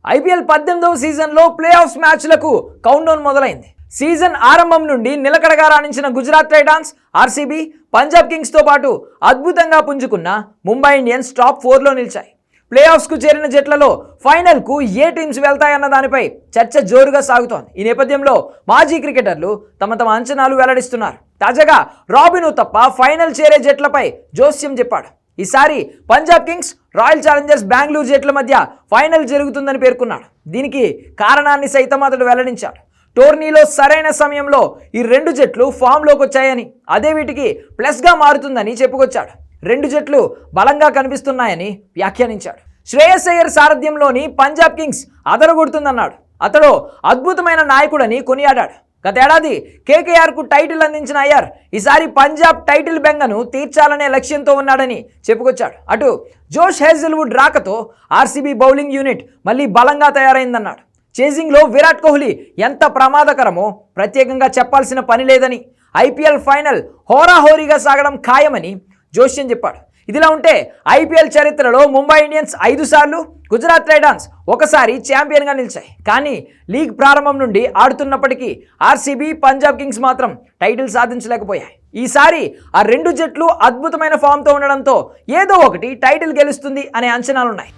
IPL 18వ సీజన్లో play offs మ్యాచ్లకు countdown మొదలైంది. Season ఆరంభం నుండి నిలకడగా రాణించిన గుజరాత్ టైటాన్స్, ఆర్సీబీ, పంజాబ్ కింగ్స్తో పాటు అద్భుతంగా పుంజుకున్న ముంబై ఇండియన్స్ టాప్ 4లో నిలిచాయి. ప్లే ఆఫ్స్కు చేరిన జట్లలో ఫైనల్కు ఏ టీమ్స్ వెళ్తాయన్న దానిపై చర్చ జోరుగా సాగుతోంది. ఈ నేపథ్యంలో మాజీ క్రికెటర్లు తమ అంచనాలు వెల్లడిస్తున్నారు. తాజాగా రాబిన్ ఉతప్ప ఫైనల్ చేరే జట్లపై జోస్యం చెప్పాడు. ఈసారి Punjab Kings, royal Challengers Bengaluru జట్ల మధ్య ఫైనల్ జరుగుతుందని పేర్కొన్నాడు. దీనికి కారణాన్ని సైతం అతడు వెల్లడించాడు. టోర్నీలో సరైన సమయంలో ఈ రెండు జట్లు ఫామ్లోకి వచ్చాయని, అదే వీటికి ప్లస్గా మారుతుందని చెప్పుకొచ్చాడు. రెండు జట్లు బలంగా కనిపిస్తున్నాయని వ్యాఖ్యానించాడు. శ్రేయస్ అయ్యర్ సారథ్యంలోని పంజాబ్ కింగ్స్ అదరగొడుతుందన్నాడు. అతడు అద్భుతమైన నాయకుడని కొనియాడాడు. గతేడాది కేకేఆర్కు టైటిల్ అందించిన అయ్యర్ ఈసారి పంజాబ్ టైటిల్ బెంగను తీర్చాలనే లక్ష్యంతో ఉన్నాడని చెప్పుకొచ్చాడు. అటు జోష్ హేజల్వుడ్ రాకతో ఆర్సీబీ బౌలింగ్ యూనిట్ మళ్ళీ బలంగా తయారైందన్నాడు. చేజింగ్లో విరాట్ కోహ్లీ ఎంత ప్రమాదకరమో ప్రత్యేకంగా చెప్పాల్సిన పని లేదని, ఐపీఎల్ ఫైనల్ హోరాహోరీగా సాగడం ఖాయమని జోస్యం చెప్పాడు. ఇదిలా ఉంటే ఐపీఎల్ చరిత్రలో ముంబై ఇండియన్స్ 5 సార్లు, గుజరాత్ టైటాన్స్ ఒకసారి ఛాంపియన్గా నిలిచాయి. కానీ లీగ్ ప్రారంభం నుండి ఆడుతున్నప్పటికీ ఆర్సీబీ, పంజాబ్ కింగ్స్ మాత్రం టైటిల్ సాధించలేకపోయాయి. ఈసారి ఆ రెండు జట్లు అద్భుతమైన ఫామ్తో ఉండడంతో ఏదో ఒకటి టైటిల్ గెలుస్తుంది అనే అంచనాలున్నాయి.